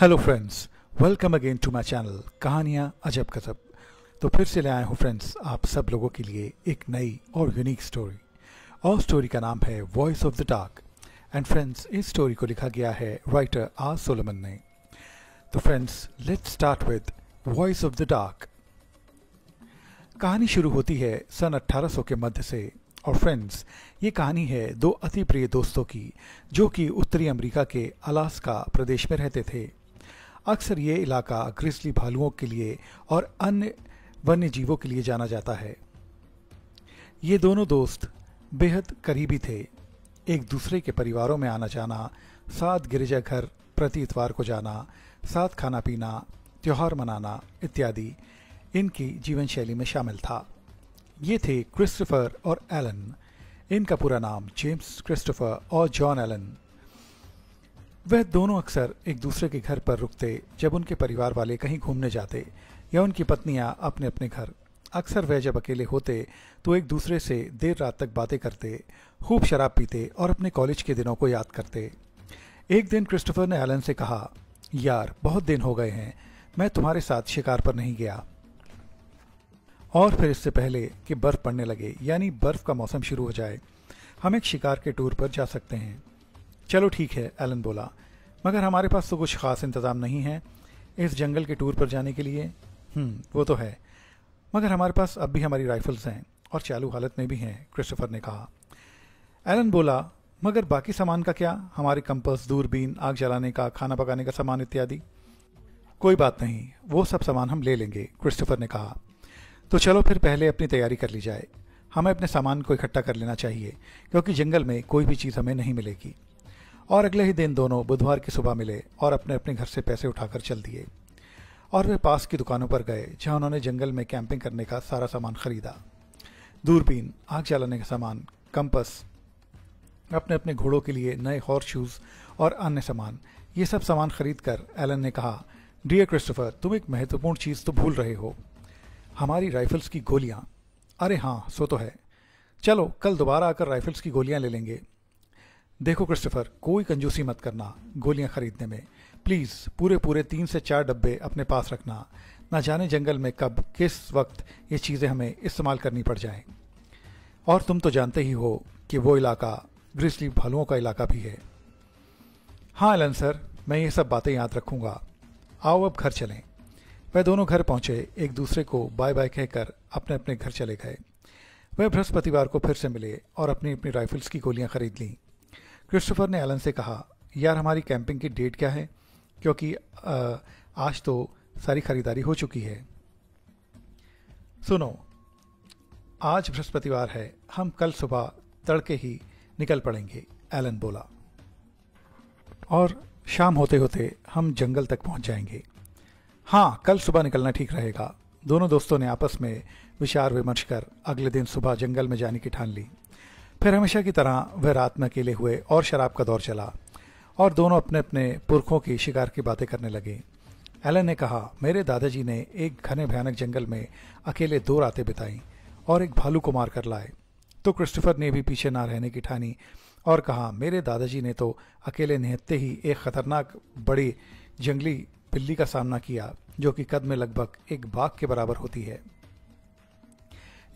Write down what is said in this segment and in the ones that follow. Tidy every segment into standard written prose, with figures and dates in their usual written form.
Hello friends, welcome again to my channel कहानियाँ अजब गजब। तो फिर से ले आया हूँ फ्रेंड्स आप सब लोगों के लिए एक नई और यूनिक स्टोरी। और स्टोरी का नाम है voice of the dark. And friends, इस स्टोरी को लिखा गया है राइटर आर सोलोमन ने। तो friends, let's start with voice of the dark. कहानी शुरू होती है सन 1800 के मध्य से। और फ्रेंड्स, ये कहानी है दो अति प्रिय दोस्तों की जो कि उत्तरी अमेरिका के अलास्का प्रदेश में रहते थे। अक्सर ये इलाका ग्रिजली भालुओं के लिए और अन्य वन्य जीवों के लिए जाना जाता है। ये दोनों दोस्त बेहद करीबी थे। एक दूसरे के परिवारों में आना जाना, साथ गिरजाघर प्रति इतवार को जाना, साथ खाना पीना, त्योहार मनाना इत्यादि इनकी जीवन शैली में शामिल था। ये थे क्रिस्टोफर और एलन। इनका पूरा नाम जेम्स क्रिस्टोफर और जॉन एलन। वह दोनों अक्सर एक दूसरे के घर पर रुकते जब उनके परिवार वाले कहीं घूमने जाते या उनकी पत्नियां अपने अपने घर। अक्सर वह जब अकेले होते तो एक दूसरे से देर रात तक बातें करते, खूब शराब पीते और अपने कॉलेज के दिनों को याद करते। एक दिन क्रिस्टोफर ने एलन से कहा, यार बहुत दिन हो गए हैं, मैं तुम्हारे साथ शिकार पर नहीं गया। और फिर इससे पहले कि बर्फ पड़ने लगे यानी बर्फ का मौसम शुरू हो जाए, हम एक शिकार के टूर पर जा सकते हैं। चलो ठीक है, एलन बोला, मगर हमारे पास तो कुछ खास इंतज़ाम नहीं है इस जंगल के टूर पर जाने के लिए। वो तो है, मगर हमारे पास अब भी हमारी राइफल्स हैं और चालू हालत में भी हैं, क्रिस्टोफर ने कहा। एलन बोला, मगर बाकी सामान का क्या, हमारे कंपास, दूरबीन, आग जलाने का, खाना पकाने का सामान इत्यादि। कोई बात नहीं, वो सब सामान हम ले लेंगे, क्रिस्टोफर ने कहा। तो चलो फिर पहले अपनी तैयारी कर ली जाए। हमें अपने सामान को इकट्ठा कर लेना चाहिए क्योंकि जंगल में कोई भी चीज़ हमें नहीं मिलेगी। और अगले ही दिन दोनों बुधवार की सुबह मिले और अपने अपने घर से पैसे उठाकर चल दिए। और वे पास की दुकानों पर गए जहां उन्होंने जंगल में कैंपिंग करने का सारा सामान खरीदा। दूरबीन, आग जलाने का सामान, कंपास, अपने अपने घोड़ों के लिए नए हॉर्स शूज़ और अन्य सामान। ये सब सामान खरीद कर एलन ने कहा, डियर क्रिस्टोफर, तुम एक महत्वपूर्ण चीज़ तो भूल रहे हो, हमारी राइफल्स की गोलियां। अरे हाँ, सो तो है, चलो कल दोबारा आकर राइफल्स की गोलियां ले लेंगे। देखो क्रिस्टोफर, कोई कंजूसी मत करना गोलियां खरीदने में, प्लीज़। पूरे पूरे 3 से 4 डब्बे अपने पास रखना, ना जाने जंगल में कब किस वक्त ये चीज़ें हमें इस्तेमाल करनी पड़ जाएं। और तुम तो जानते ही हो कि वो इलाका ग्रिजली भालुओं का इलाका भी है। हाँ एलन सर, मैं ये सब बातें याद रखूँगा। आओ अब घर चलें। वह दोनों घर पहुंचे, एक दूसरे को बाय बाय कहकर अपने अपने घर चले गए। वह बृहस्पतिवार को फिर से मिले और अपनी अपनी राइफल्स की गोलियां खरीद लीं। क्रिस्टोफर ने एलन से कहा, यार हमारी कैंपिंग की डेट क्या है, क्योंकि आज तो सारी खरीदारी हो चुकी है। सुनो, आज बृहस्पतिवार है, हम कल सुबह तड़के ही निकल पड़ेंगे, एलन बोला। और शाम होते होते हम जंगल तक पहुंच जाएंगे। हाँ, कल सुबह निकलना ठीक रहेगा। दोनों दोस्तों ने आपस में विचार विमर्श कर अगले दिन सुबह जंगल में जाने की ठान ली। फिर हमेशा की तरह वह रात में अकेले हुए और शराब का दौर चला और दोनों अपने अपने पुरखों की शिकार की बातें करने लगे। एलन ने कहा, मेरे दादाजी ने एक घने भयानक जंगल में अकेले 2 रातें बिताई और एक भालू को मार कर लाए। तो क्रिस्टोफर ने भी पीछे ना रहने की ठानी और कहा, मेरे दादाजी ने तो अकेले निहत्ते ही एक खतरनाक बड़ी जंगली बिल्ली का सामना किया जो कि कद में लगभग एक बाघ के बराबर होती है।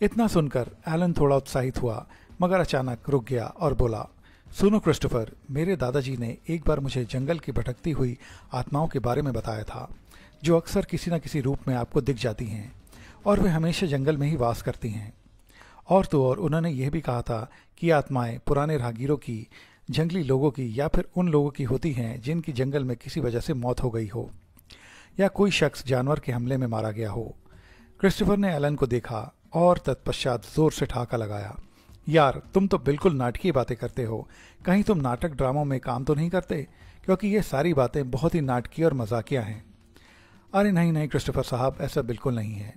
इतना सुनकर एलन थोड़ा उत्साहित हुआ, मगर अचानक रुक गया और बोला, सुनो क्रिस्टोफर, मेरे दादाजी ने एक बार मुझे जंगल की भटकती हुई आत्माओं के बारे में बताया था जो अक्सर किसी न किसी रूप में आपको दिख जाती हैं और वे हमेशा जंगल में ही वास करती हैं। और तो और उन्होंने यह भी कहा था कि आत्माएं पुराने राहगीरों की, जंगली लोगों की या फिर उन लोगों की होती हैं जिनकी जंगल में किसी वजह से मौत हो गई हो या कोई शख्स जानवर के हमले में मारा गया हो। क्रिस्टोफर ने एलन को देखा और तत्पश्चात जोर से ठहाका लगाया, यार तुम तो बिल्कुल नाटकीय बातें करते हो, कहीं तुम नाटक ड्रामों में काम तो नहीं करते, क्योंकि ये सारी बातें बहुत ही नाटकीय और मजाकिया हैं। अरे नहीं नहीं क्रिस्टोफर साहब, ऐसा बिल्कुल नहीं है।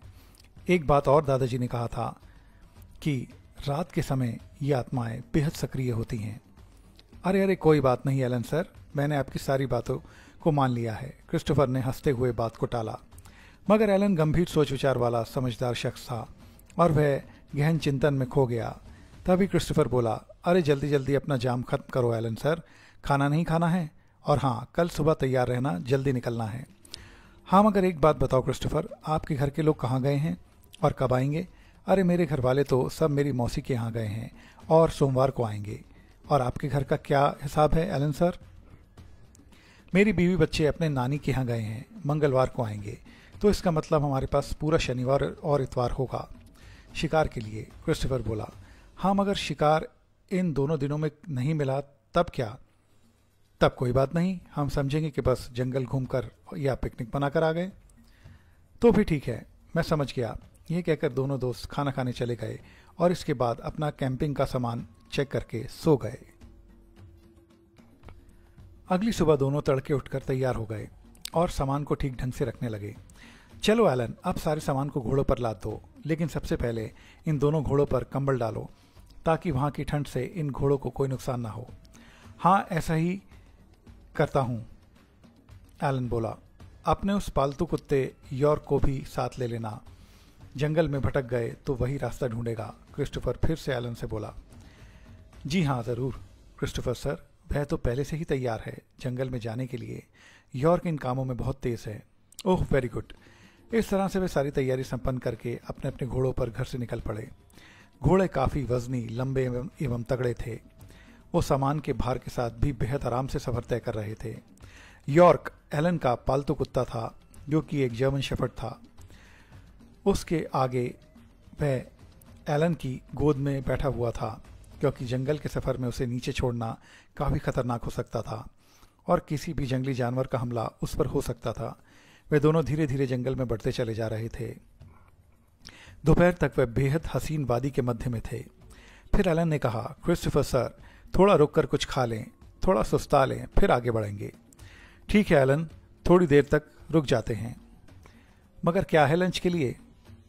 एक बात और दादाजी ने कहा था कि रात के समय ये आत्माएं बेहद सक्रिय होती हैं। अरे अरे कोई बात नहीं एलन सर, मैंने आपकी सारी बातों को मान लिया है, क्रिस्टोफर ने हंसते हुए बात को टाला। मगर एलन गंभीर सोच विचार वाला समझदार शख्स था और वह गहन चिंतन में खो गया। तभी क्रिस्टोफर बोला, अरे जल्दी जल्दी अपना जाम खत्म करो एलन सर, खाना नहीं खाना है, और हाँ, कल सुबह तैयार रहना, जल्दी निकलना है। हाँ, मगर एक बात बताओ क्रिस्टोफर, आपके घर के लोग कहाँ गए हैं और कब आएंगे? अरे मेरे घर वाले तो सब मेरी मौसी के यहाँ गए हैं और सोमवार को आएंगे। और आपके घर का क्या हिसाब है एलन सर? मेरी बीवी बच्चे अपने नानी के यहाँ गए हैं, मंगलवार को आएंगे। तो इसका मतलब हमारे पास पूरा शनिवार और इतवार होगा शिकार के लिए, क्रिस्टोफर बोला। हाँ, मगर शिकार इन दोनों दिनों में नहीं मिला तब क्या? तब कोई बात नहीं, हम समझेंगे कि बस जंगल घूमकर या पिकनिक बनाकर आ गए। तो भी ठीक है, मैं समझ गया। ये कहकर दोनों दोस्त खाना खाने चले गए और इसके बाद अपना कैंपिंग का सामान चेक करके सो गए। अगली सुबह दोनों तड़के उठकर तैयार हो गए और सामान को ठीक ढंग से रखने लगे। चलो एलन, अब सारे सामान को घोड़ों पर लाद दो, लेकिन सबसे पहले इन दोनों घोड़ों पर कंबल डालो ताकि वहां की ठंड से इन घोड़ों को कोई नुकसान ना हो। हाँ, ऐसा ही करता हूं, एलन बोला। अपने उस पालतू कुत्ते यॉर्क को भी साथ ले लेना, जंगल में भटक गए तो वही रास्ता ढूंढेगा, क्रिस्टोफर फिर से एलन से बोला। जी हाँ ज़रूर क्रिस्टोफर सर, वह तो पहले से ही तैयार है जंगल में जाने के लिए। यॉर्क इन कामों में बहुत तेज है। Oh very good. इस तरह से वे सारी तैयारी संपन्न करके अपने अपने घोड़ों पर घर से निकल पड़े। घोड़े काफ़ी वजनी, लंबे एवं तगड़े थे। वो सामान के भार के साथ भी बेहद आराम से सफर तय कर रहे थे। यॉर्क एलन का पालतू कुत्ता था, जो कि एक जर्मन शेफर्ड था। उसके आगे वह एलन की गोद में बैठा हुआ था, क्योंकि जंगल के सफ़र में उसे नीचे छोड़ना काफ़ी खतरनाक हो सकता था और किसी भी जंगली जानवर का हमला उस पर हो सकता था। वे दोनों धीरे धीरे जंगल में बढ़ते चले जा रहे थे। दोपहर तक वे बेहद हसीन वादी के मध्य में थे। फिर एलन ने कहा, क्रिस्टोफर सर, थोड़ा रुक कर कुछ खा लें, थोड़ा सुस्ता लें, फिर आगे बढ़ेंगे। ठीक है एलन, थोड़ी देर तक रुक जाते हैं। मगर क्या है लंच के लिए?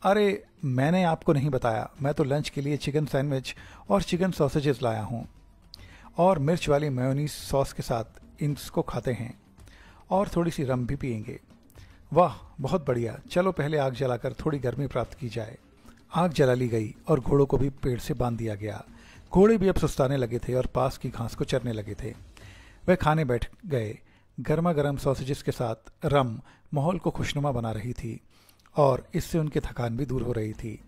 अरे मैंने आपको नहीं बताया, मैं तो लंच के लिए चिकन सैंडविच और चिकन सॉसेजेस लाया हूँ और मिर्च वाली मेयोनीज सॉस के साथ इनको खाते हैं और थोड़ी सी रम भी पियेंगे। वाह, बहुत बढ़िया। चलो पहले आग जलाकर थोड़ी गर्मी प्राप्त की जाए। आग जला ली गई और घोड़ों को भी पेड़ से बांध दिया गया। घोड़े भी अब सुस्ताने लगे थे और पास की घास को चरने लगे थे। वह खाने बैठ गए। गर्मा गर्म सॉसेजेस के साथ रम माहौल को खुशनुमा बना रही थी और इससे उनकी थकान भी दूर हो रही थी।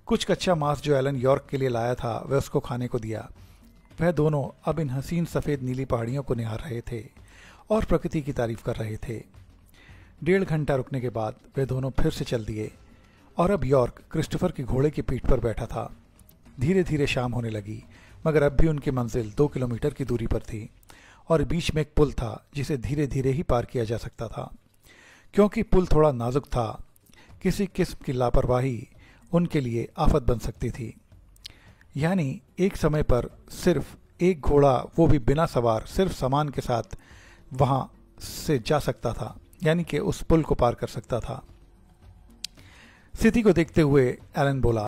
कुछ कच्चा मांस जो एलन यॉर्क के लिए लाया था वह उसको खाने को दिया। वह दोनों अब इन हसीन सफ़ेद नीली पहाड़ियों को निहार रहे थे और प्रकृति की तारीफ कर रहे थे। 1.5 घंटा रुकने के बाद वे दोनों फिर से चल दिए और अब यॉर्क क्रिस्टोफर के घोड़े की पीठ पर बैठा था। धीरे धीरे शाम होने लगी, मगर अब भी उनकी मंजिल 2 किलोमीटर की दूरी पर थी और बीच में एक पुल था जिसे धीरे धीरे ही पार किया जा सकता था। क्योंकि पुल थोड़ा नाजुक था, किसी किस्म की लापरवाही उनके लिए आफत बन सकती थी। यानी एक समय पर सिर्फ एक घोड़ा, वो भी बिना सवार, सिर्फ सामान के साथ वहां से जा सकता था, यानी कि उस पुल को पार कर सकता था। स्थिति को देखते हुए एलन बोला,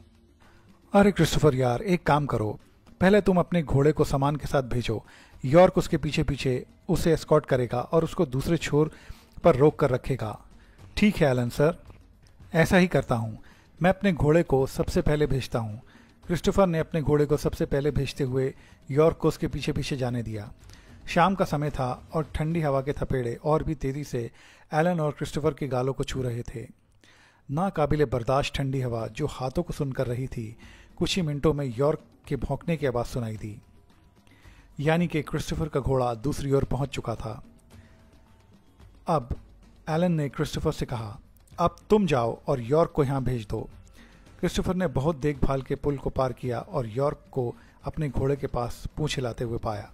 अरे क्रिस्टोफर यार, एक काम करो, पहले तुम अपने घोड़े को सामान के साथ भेजो। यॉर्क उसके पीछे पीछे उसे एस्कॉर्ट करेगा और उसको दूसरे छोर पर रोक कर रखेगा। ठीक है एलन सर, ऐसा ही करता हूँ। मैं अपने घोड़े को सबसे पहले भेजता हूँ। क्रिस्टोफर ने अपने घोड़े को सबसे पहले भेजते हुए यॉर्क को उसके पीछे पीछे जाने दिया। शाम का समय था और ठंडी हवा के थपेड़े और भी तेजी से एलन और क्रिस्टोफर के गालों को छू रहे थे। नाकाबिले बर्दाश्त ठंडी हवा जो हाथों को सुनकर रही थी, कुछ ही मिनटों में यॉर्क के भौंकने की आवाज़ सुनाई दी। यानी कि क्रिस्टोफर का घोड़ा दूसरी ओर पहुंच चुका था। अब एलन ने क्रिस्टोफर से कहा, अब तुम जाओ और यॉर्क को यहाँ भेज दो। क्रिस्टोफर ने बहुत देखभाल के पुल को पार किया और यॉर्क को अपने घोड़े के पास पूंछ हिलाते हुए पाया।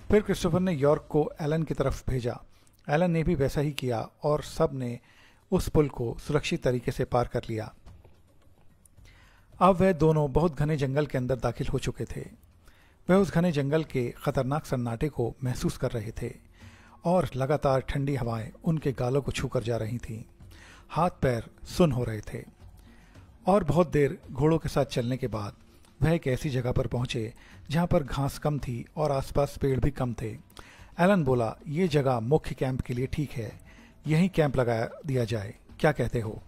फिर क्रिस्टोफर ने यॉर्क को एलन की तरफ भेजा। एलन ने भी वैसा ही किया और सब ने उस पुल को सुरक्षित तरीके से पार कर लिया। अब वह दोनों बहुत घने जंगल के अंदर दाखिल हो चुके थे। वह उस घने जंगल के खतरनाक सन्नाटे को महसूस कर रहे थे और लगातार ठंडी हवाएं उनके गालों को छूकर जा रही थीं। हाथ पैर सुन्न हो रहे थे और बहुत देर घोड़ों के साथ चलने के बाद वह एक ऐसी जगह पर पहुंचे जहां पर घास कम थी और आसपास पेड़ भी कम थे। एलन बोला, ये जगह मुख्य कैंप के लिए ठीक है, यहीं कैंप लगा दिया जाए, क्या कहते हो?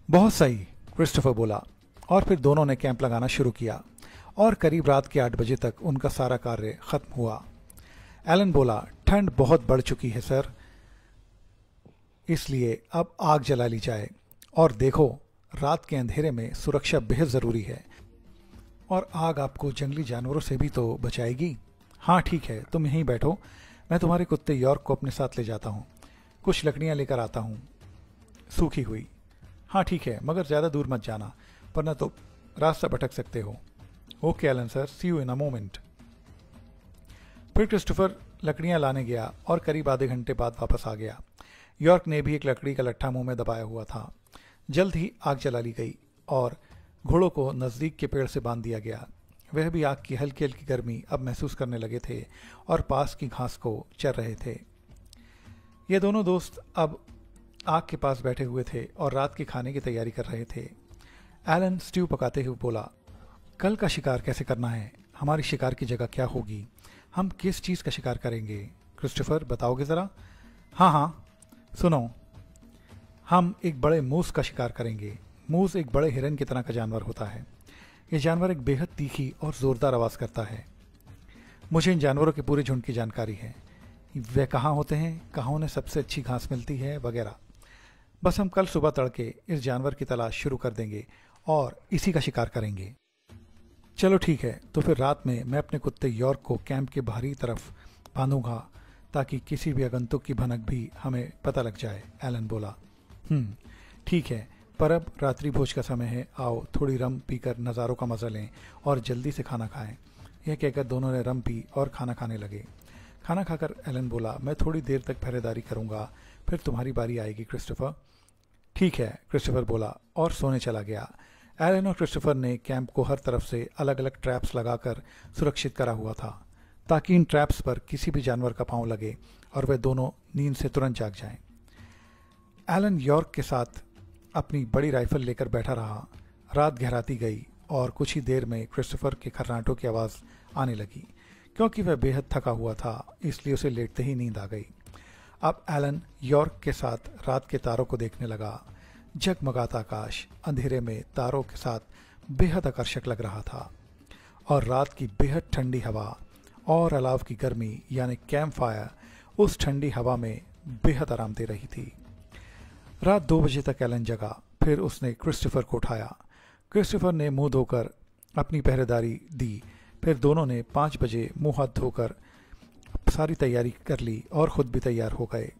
बहुत सही, क्रिस्टोफर बोला और फिर दोनों ने कैंप लगाना शुरू किया और करीब रात के 8 बजे तक उनका सारा कार्य खत्म हुआ। एलन बोला, ठंड बहुत बढ़ चुकी है सर, इसलिए अब आग जला ली जाए। और देखो, रात के अंधेरे में सुरक्षा बेहद ज़रूरी है, और आग आपको जंगली जानवरों से भी तो बचाएगी। हाँ ठीक है, तुम यहीं बैठो, मैं तुम्हारे कुत्ते यॉर्क को अपने साथ ले जाता हूँ। कुछ लकड़ियाँ लेकर आता हूँ, सूखी हुई। हाँ ठीक है, मगर ज़्यादा दूर मत जाना, वरना तो रास्ता भटक सकते हो। Okay Alan sir, see you in a moment. फिर क्रिस्टोफर लकड़ियाँ लाने गया और करीब आधे घंटे बाद वापस आ गया। यॉर्क ने भी एक लकड़ी का लट्ठा मुंह में दबाया हुआ था। जल्द ही आग जला ली गई और घोड़ों को नज़दीक के पेड़ से बांध दिया गया। वह भी आग की हल्की हल्की गर्मी अब महसूस करने लगे थे और पास की घास को चर रहे थे। ये दोनों दोस्त अब आग के पास बैठे हुए थे और रात के खाने की तैयारी कर रहे थे। एलन स्ट्यू पकाते हुए बोला, कल का शिकार कैसे करना है? हमारी शिकार की जगह क्या होगी? हम किस चीज़ का शिकार करेंगे? क्रिस्टोफर, बताओगे ज़रा? हाँ हाँ, सुनो, हम एक बड़े मूस का शिकार करेंगे। मूस एक बड़े हिरन की तरह का जानवर होता है। यह जानवर एक बेहद तीखी और ज़ोरदार आवाज़ करता है। मुझे इन जानवरों के पूरे झुंड की जानकारी है, वे कहाँ होते हैं, कहाँ उन्हें सबसे अच्छी घास मिलती है वगैरह। बस हम कल सुबह तड़के इस जानवर की तलाश शुरू कर देंगे और इसी का शिकार करेंगे। चलो ठीक है, तो फिर रात में मैं अपने कुत्ते यॉर्क को कैंप के बाहरी तरफ बांधूंगा ताकि किसी भी आगंतुक की भनक भी हमें पता लग जाए। एलन बोला, ठीक है, पर अब रात्रि भोज का समय है, आओ थोड़ी रम पीकर नज़ारों का मज़ा लें और जल्दी से खाना खाएं। यह कहकर दोनों ने रम पी और खाना खाने लगे। खाना खाकर एलन बोला, मैं थोड़ी देर तक पहरेदारी करूंगा, फिर तुम्हारी बारी आएगी क्रिस्टोफर। ठीक है, क्रिस्टोफर बोला और सोने चला गया। एलन और क्रिस्टोफर ने कैंप को हर तरफ से अलग अलग ट्रैप्स लगाकर सुरक्षित करा हुआ था ताकि इन ट्रैप्स पर किसी भी जानवर का पांव लगे और वे दोनों नींद से तुरंत जाग जाएं। एलन यॉर्क के साथ अपनी बड़ी राइफल लेकर बैठा रहा। रात गहराती गई और कुछ ही देर में क्रिस्टोफर के खर्राटों की आवाज़ आने लगी। क्योंकि वह बेहद थका हुआ था, इसलिए उसे लेटते ही नींद आ गई। अब एलन यॉर्क के साथ रात के तारों को देखने लगा। जगमगाता आकाश अंधेरे में तारों के साथ बेहद आकर्षक लग रहा था और रात की बेहद ठंडी हवा और अलाव की गर्मी यानी कैंप फायर उस ठंडी हवा में बेहद आराम दे रही थी। रात 2 बजे तक एलन जगा, फिर उसने क्रिस्टोफर को उठाया। क्रिस्टोफर ने मुंह धोकर अपनी पहरेदारी दी, फिर दोनों ने 5 बजे मुंह हाथ धोकर सारी तैयारी कर ली और ख़ुद भी तैयार हो गए।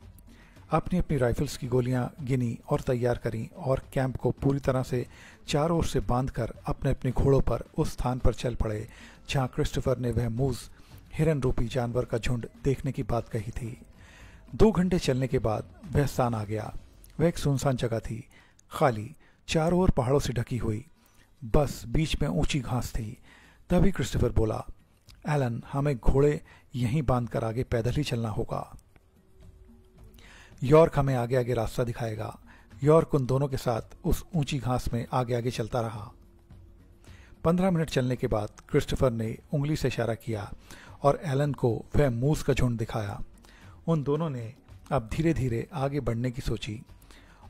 अपनी अपनी राइफल्स की गोलियां गिनी और तैयार करीं और कैंप को पूरी तरह से चारों ओर से बांधकर अपने अपने घोड़ों पर उस स्थान पर चल पड़े जहां क्रिस्टोफर ने वह मूस हिरन रूपी जानवर का झुंड देखने की बात कही थी। 2 घंटे चलने के बाद वह स्थान आ गया। वह एक सुनसान जगह थी, खाली, चारों ओर पहाड़ों से ढकी हुई, बस बीच में ऊंची घास थी। तभी क्रिस्टोफर बोला, एलन, हमें घोड़े यहीं बांधकर आगे पैदल ही चलना होगा। यॉर्क हमें आगे आगे रास्ता दिखाएगा। यॉर्क उन दोनों के साथ उस ऊंची घास में आगे आगे चलता रहा। 15 मिनट चलने के बाद क्रिस्टोफर ने उंगली से इशारा किया और एलन को वह मूस का झुंड दिखाया। उन दोनों ने अब धीरे धीरे आगे बढ़ने की सोची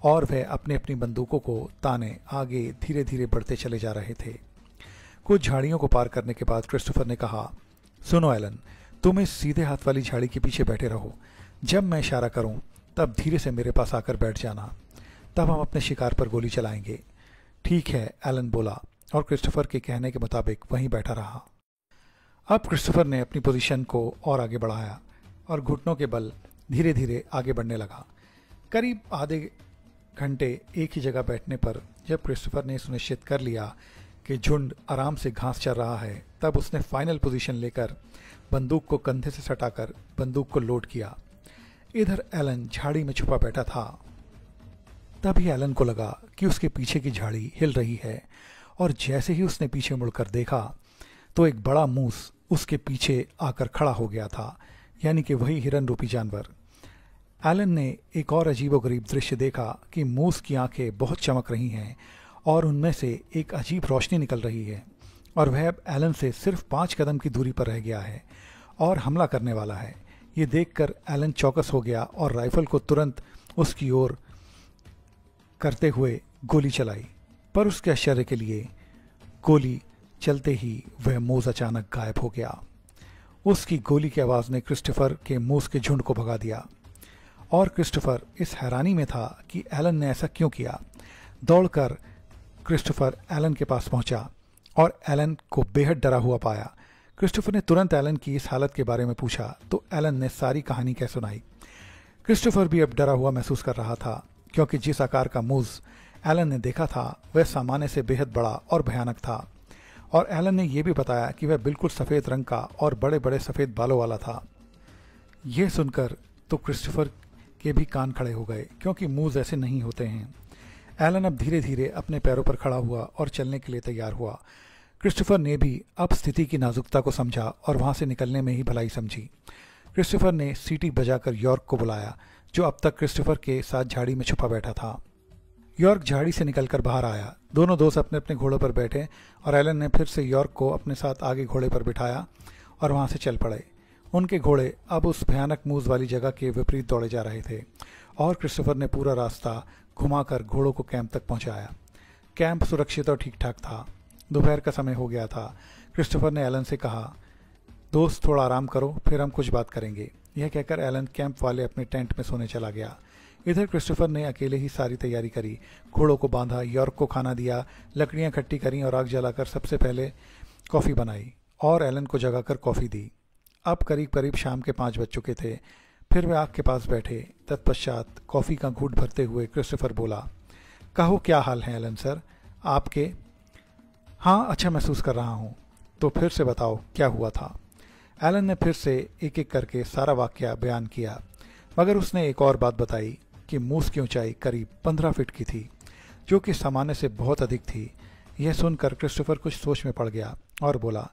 और वह अपनी अपनी बंदूकों को ताने आगे धीरे धीरे बढ़ते चले जा रहे थे। कुछ झाड़ियों को पार करने के बाद क्रिस्टोफर ने कहा, सुनो एलन, तुम इस सीधे हाथ वाली झाड़ी के पीछे बैठे रहो। जब मैं इशारा करूं तब धीरे से मेरे पास आकर बैठ जाना, तब हम अपने शिकार पर गोली चलाएंगे। ठीक है, एलन बोला और क्रिस्टोफर के कहने के मुताबिक वहीं बैठा रहा। अब क्रिस्टोफर ने अपनी पोजीशन को और आगे बढ़ाया और घुटनों के बल धीरे धीरे आगे बढ़ने लगा। करीब आधे घंटे एक ही जगह बैठने पर जब क्रिस्टोफर ने सुनिश्चित कर लिया कि झुंड आराम से घास चर रहा है, तब उसने फाइनल पोजीशन लेकर बंदूक को कंधे से सटाकर बंदूक को लोड किया। इधर एलन झाड़ी में छुपा बैठा था। तभी एलन को लगा कि उसके पीछे की झाड़ी हिल रही है और जैसे ही उसने पीछे मुड़कर देखा तो एक बड़ा मूस उसके पीछे आकर खड़ा हो गया था, यानी कि वही हिरन रूपी जानवर। एलन ने एक और अजीबोगरीब दृश्य देखा कि मूस की आंखें बहुत चमक रही हैं और उनमें से एक अजीब रोशनी निकल रही है और वह अब एलन से सिर्फ 5 कदम की दूरी पर रह गया है और हमला करने वाला है। ये देखकर एलन चौकस हो गया और राइफल को तुरंत उसकी ओर करते हुए गोली चलाई, पर उसके आश्चर्य के लिए गोली चलते ही वह मूस अचानक गायब हो गया। उसकी गोली की आवाज़ ने क्रिस्टोफर के मूस के झुंड को भगा दिया और क्रिस्टोफर इस हैरानी में था कि एलन ने ऐसा क्यों किया। दौड़कर क्रिस्टोफर एलन के पास पहुंचा और एलन को बेहद डरा हुआ पाया। क्रिस्टोफर ने तुरंत एलन की इस हालत के बारे में पूछा तो एलन ने सारी कहानी कह सुनाई। क्रिस्टोफर भी अब डरा हुआ महसूस कर रहा था क्योंकि जिस आकार का मूस एलन ने देखा था वह सामान्य से बेहद बड़ा और भयानक था और एलन ने यह भी बताया कि वह बिल्कुल सफ़ेद रंग का और बड़े बड़े सफ़ेद बालों वाला था। यह सुनकर तो क्रिस्टोफर के भी कान खड़े हो गए क्योंकि मूस ऐसे नहीं होते हैं। एलन अब धीरे धीरे अपने पैरों पर खड़ा हुआ और चलने के लिए तैयार हुआ। क्रिस्टोफर ने भी अब स्थिति की नाजुकता को समझा और वहां से निकलने में ही भलाई समझी। क्रिस्टोफर ने सीटी बजाकर यॉर्क को बुलाया जो अब तक क्रिस्टोफर के साथ झाड़ी में छुपा बैठा था। यॉर्क झाड़ी से निकलकर बाहर आया। दोनों दोस्त अपने अपने घोड़ों पर बैठे और एलन ने फिर से यॉर्क को अपने साथ आगे घोड़े पर बिठाया और वहां से चल पड़े। उनके घोड़े अब उस भयानक मूस वाली जगह के विपरीत दौड़े जा रहे थे और क्रिस्टोफर ने पूरा रास्ता घुमाकर घोड़ों को कैंप तक पहुंचाया। कैंप सुरक्षित और ठीक ठाक था। दोपहर का समय हो गया था। क्रिस्टोफर ने एलन से कहा, दोस्त थोड़ा आराम करो, फिर हम कुछ बात करेंगे। यह कहकर एलन कैंप वाले अपने टेंट में सोने चला गया। इधर क्रिस्टोफर ने अकेले ही सारी तैयारी करी। घोड़ों को बांधा, यॉर्क को खाना दिया, लकड़ियां इकट्ठी करी और आग जलाकर सबसे पहले कॉफ़ी बनाई और एलन को जगाकर कॉफ़ी दी। अब करीब करीब शाम के 5 बज चुके थे। फिर वे आग के पास बैठे। तत्पश्चात कॉफ़ी का घूंट भरते हुए क्रिस्टोफर बोला, कहो क्या हाल है एलन सर आपके? हाँ, अच्छा महसूस कर रहा हूँ। तो फिर से बताओ क्या हुआ था। एलन ने फिर से एक एक करके सारा वाकया बयान किया, मगर उसने एक और बात बताई कि मूस की ऊंचाई करीब 15 फीट की थी, जो कि सामान्य से बहुत अधिक थी। यह सुनकर क्रिस्टोफर कुछ सोच में पड़ गया और बोला,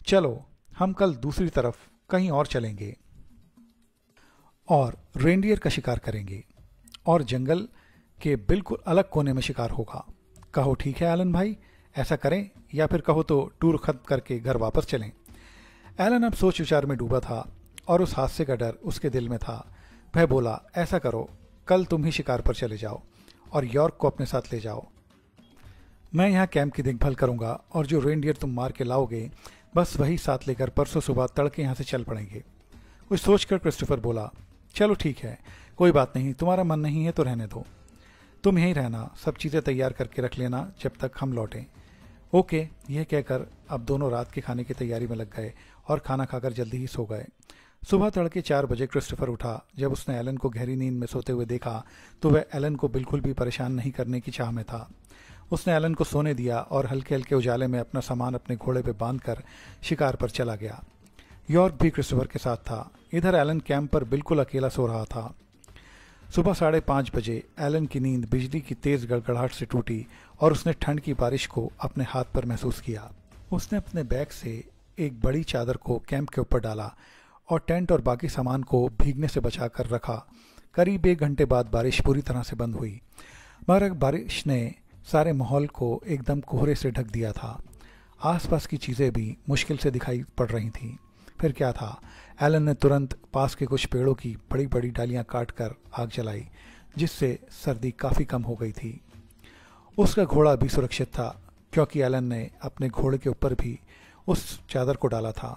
चलो हम कल दूसरी तरफ कहीं और चलेंगे और रेंडियर का शिकार करेंगे और जंगल के बिल्कुल अलग कोने में शिकार होगा। कहो ठीक है एलन भाई, ऐसा करें या फिर कहो तो टूर खत्म करके घर वापस चलें। एलन अब सोच विचार में डूबा था और उस हादसे का डर उसके दिल में था। वह बोला, ऐसा करो, कल तुम ही शिकार पर चले जाओ और यॉर्क को अपने साथ ले जाओ। मैं यहाँ कैंप की देखभाल करूंगा और जो रेंडियर तुम मार के लाओगे बस वही साथ लेकर परसों सुबह तड़के यहाँ से चल पड़ेंगे। कुछ सोचकर क्रिस्टोफर बोला, चलो ठीक है, कोई बात नहीं, तुम्हारा मन नहीं है तो रहने दो, तुम यहीं रहना, सब चीज़ें तैयार करके रख लेना जब तक हम लौटें। ओके। यह कहकर अब दोनों रात के खाने की तैयारी में लग गए और खाना खाकर जल्दी ही सो गए। सुबह तड़के 4 बजे क्रिस्टोफर उठा। जब उसने एलन को गहरी नींद में सोते हुए देखा तो वह एलन को बिल्कुल भी परेशान नहीं करने की चाह में था। उसने एलन को सोने दिया और हल्के हल्के उजाले में अपना सामान अपने घोड़े पर बांधकर शिकार पर चला गया। यॉर्क भी क्रिस्टोफर के साथ था। इधर एलन कैंप पर बिल्कुल अकेला सो रहा था। सुबह 5:30 बजे एलन की नींद बिजली की तेज गड़गड़ाहट से टूटी और उसने ठंड की बारिश को अपने हाथ पर महसूस किया। उसने अपने बैग से एक बड़ी चादर को कैंप के ऊपर डाला और टेंट और बाकी सामान को भीगने से बचाकर रखा। करीब 1 घंटे बाद बारिश पूरी तरह से बंद हुई, मगर बारिश ने सारे माहौल को एकदम कोहरे से ढक दिया था। आसपास की चीज़ें भी मुश्किल से दिखाई पड़ रही थीं। फिर क्या था, एलन ने तुरंत पास के कुछ पेड़ों की बड़ी बड़ी डालियां काटकर आग जलाई, जिससे सर्दी काफ़ी कम हो गई थी। उसका घोड़ा भी सुरक्षित था क्योंकि एलन ने अपने घोड़े के ऊपर भी उस चादर को डाला था।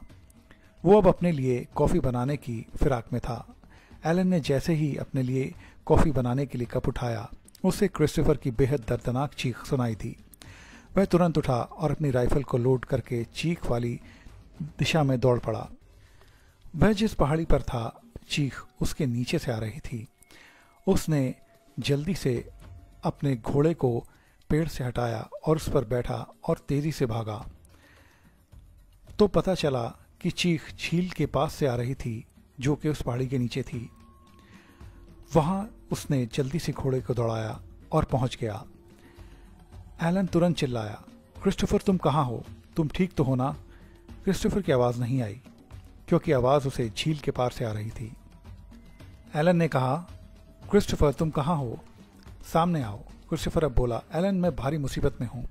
वो अब अपने लिए कॉफ़ी बनाने की फिराक में था। एलन ने जैसे ही अपने लिए कॉफ़ी बनाने के लिए कप उठाया, उसे क्रिस्टोफर की बेहद दर्दनाक चीख सुनाई दी। वह तुरंत उठा और अपनी राइफल को लोड करके चीख वाली दिशा में दौड़ पड़ा। वह जिस पहाड़ी पर था, चीख उसके नीचे से आ रही थी। उसने जल्दी से अपने घोड़े को पेड़ से हटाया और उस पर बैठा और तेजी से भागा। तो पता चला कि चीख झील के पास से आ रही थी, जो कि उस पहाड़ी के नीचे थी। वहां उसने जल्दी से घोड़े को दौड़ाया और पहुंच गया। एलन तुरंत चिल्लाया, क्रिस्टोफर तुम कहाँ हो? तुम ठीक तो हो ना? क्रिस्टोफर की आवाज़ नहीं आई क्योंकि आवाज़ उसे झील के पार से आ रही थी। एलन ने कहा, क्रिस्टोफर तुम कहाँ हो? सामने आओ। क्रिस्टोफर अब बोला, एलन मैं भारी मुसीबत में हूँ।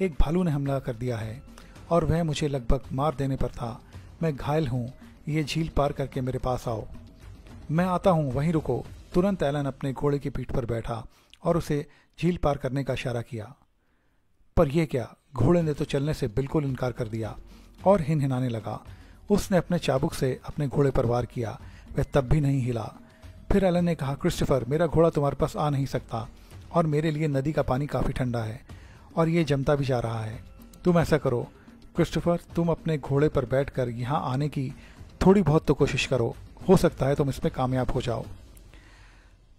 एक भालू ने हमला कर दिया है और वह मुझे लगभग मार देने पर था। मैं घायल हूँ, ये झील पार करके मेरे पास आओ। मैं आता हूँ, वहीं रुको। तुरंत एलन अपने घोड़े की पीठ पर बैठा और उसे झील पार करने का इशारा किया। पर यह क्या, घोड़े ने तो चलने से बिल्कुल इनकार कर दिया और हिनहिनाने लगा। उसने अपने चाबुक से अपने घोड़े पर वार किया। वह तब भी नहीं हिला। फिर एलन ने कहा, क्रिस्टोफर, मेरा घोड़ा तुम्हारे पास आ नहीं सकता और मेरे लिए नदी का पानी काफ़ी ठंडा है और ये जमता भी जा रहा है। तुम ऐसा करो क्रिस्टोफर, तुम अपने घोड़े पर बैठकर यहाँ आने की थोड़ी बहुत तो कोशिश करो, हो सकता है तुम इसमें कामयाब हो जाओ।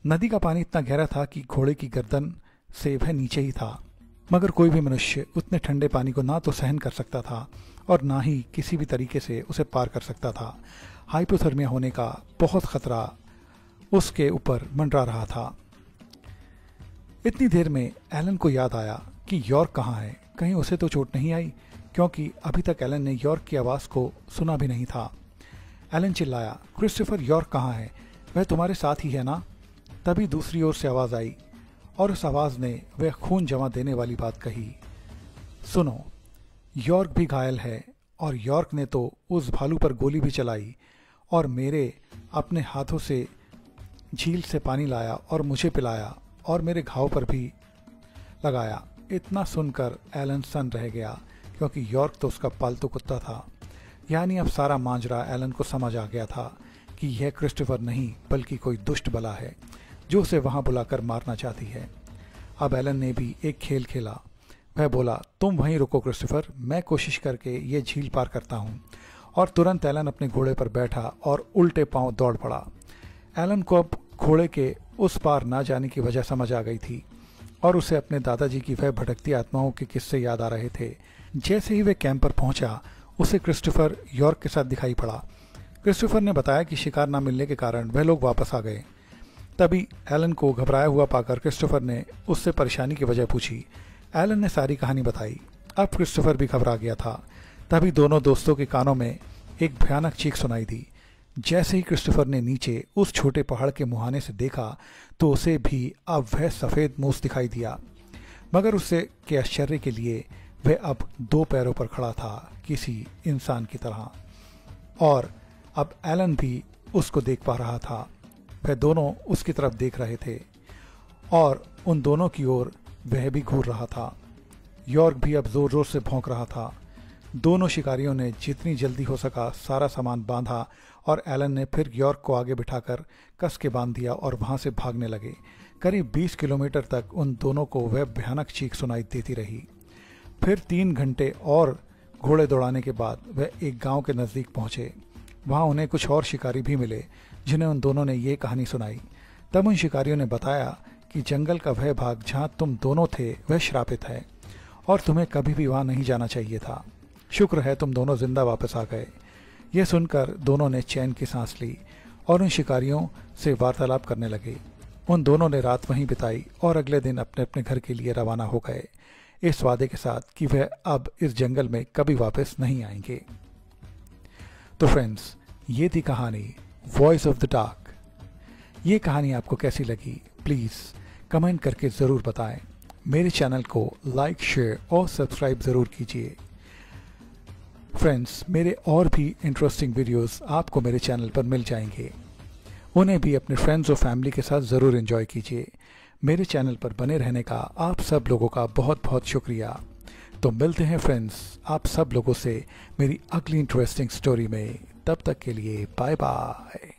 नदी का पानी इतना गहरा था कि घोड़े की गर्दन से वह नीचे ही था, मगर कोई भी मनुष्य उतने ठंडे पानी को ना तो सहन कर सकता था और ना ही किसी भी तरीके से उसे पार कर सकता था। हाइपोथर्मिया होने का बहुत खतरा उसके ऊपर मंडरा रहा था। इतनी देर में एलन को याद आया कि यॉर्क कहाँ है। कहीं उसे तो चोट नहीं आई, क्योंकि अभी तक एलन ने यॉर्क की आवाज़ को सुना भी नहीं था। एलन चिल्लाया, क्रिस्टोफर, यॉर्क कहाँ है? वह तुम्हारे साथ ही है ना? तभी दूसरी ओर से आवाज़ आई और उस आवाज़ ने वह खून जमा देने वाली बात कही, सुनो, यॉर्क भी घायल है और यॉर्क ने तो उस भालू पर गोली भी चलाई और मेरे अपने हाथों से झील से पानी लाया और मुझे पिलाया और मेरे घाव पर भी लगाया। इतना सुनकर एलन सन रह गया, क्योंकि यॉर्क तो उसका पालतू कुत्ता था। यानी अब सारा मांजरा एलन को समझ आ गया था कि यह क्रिस्टोफर नहीं बल्कि कोई दुष्ट बला है जो उसे वहां बुलाकर मारना चाहती है। अब एलन ने भी एक खेल खेला। वह बोला, तुम वहीं रुको क्रिस्टोफर, मैं कोशिश करके ये झील पार करता हूँ। और तुरंत एलन अपने घोड़े पर बैठा और उल्टे पांव दौड़ पड़ा। एलन को अब घोड़े के उस पार ना जाने की वजह समझ आ गई थी और उसे अपने दादाजी की वह भटकती आत्माओं के किस्से याद आ रहे थे। जैसे ही वह कैंप पर पहुंचा, उसे क्रिस्टोफर यॉर्क के साथ दिखाई पड़ा। क्रिस्टोफर ने बताया कि शिकार न मिलने के कारण वह लोग वापस आ गए। तभी एलन को घबराया हुआ पाकर क्रिस्टोफर ने उससे परेशानी की वजह पूछी। एलन ने सारी कहानी बताई। अब क्रिस्टोफर भी घबरा गया था। तभी दोनों दोस्तों के कानों में एक भयानक चीख सुनाई दी। जैसे ही क्रिस्टोफर ने नीचे उस छोटे पहाड़ के मुहाने से देखा तो उसे भी अब वह सफ़ेद मूस दिखाई दिया, मगर उससे के आश्चर्य के लिए वह अब 2 पैरों पर खड़ा था, किसी इंसान की तरह। और अब एलन भी उसको देख पा रहा था। वह दोनों उसकी तरफ देख रहे थे और उन दोनों की ओर वह भी घूर रहा था। यॉर्क भी अब जोर जोर से भौंक रहा था। दोनों शिकारियों ने जितनी जल्दी हो सका सारा सामान बांधा और एलन ने फिर यॉर्क को आगे बिठाकर कस के बांध दिया और वहां से भागने लगे। करीब 20 किलोमीटर तक उन दोनों को वह भयानक चीख सुनाई देती रही। फिर 3 घंटे और घोड़े दौड़ाने के बाद वह एक गांव के नज़दीक पहुंचे। वहां उन्हें कुछ और शिकारी भी मिले जिन्हें उन दोनों ने ये कहानी सुनाई। तब उन शिकारियों ने बताया कि जंगल का वह भाग जहाँ तुम दोनों थे वह श्रापित है और तुम्हें कभी भी वहाँ नहीं जाना चाहिए था। शुक्र है तुम दोनों जिंदा वापस आ गए। यह सुनकर दोनों ने चैन की सांस ली और उन शिकारियों से वार्तालाप करने लगे। उन दोनों ने रात वहीं बिताई और अगले दिन अपने अपने घर के लिए रवाना हो गए, इस वादे के साथ कि वह अब इस जंगल में कभी वापस नहीं आएंगे। तो फ्रेंड्स, ये थी कहानी वॉइस ऑफ द डार्क। ये कहानी आपको कैसी लगी प्लीज़ कमेंट करके ज़रूर बताएं। मेरे चैनल को लाइक, शेयर और सब्सक्राइब ज़रूर कीजिए। फ्रेंड्स, मेरे और भी इंटरेस्टिंग वीडियोस आपको मेरे चैनल पर मिल जाएंगे। उन्हें भी अपने फ्रेंड्स और फैमिली के साथ ज़रूर एंजॉय कीजिए। मेरे चैनल पर बने रहने का आप सब लोगों का बहुत बहुत शुक्रिया। तो मिलते हैं फ्रेंड्स आप सब लोगों से मेरी अगली इंटरेस्टिंग स्टोरी में। तब तक के लिए बाय बाय।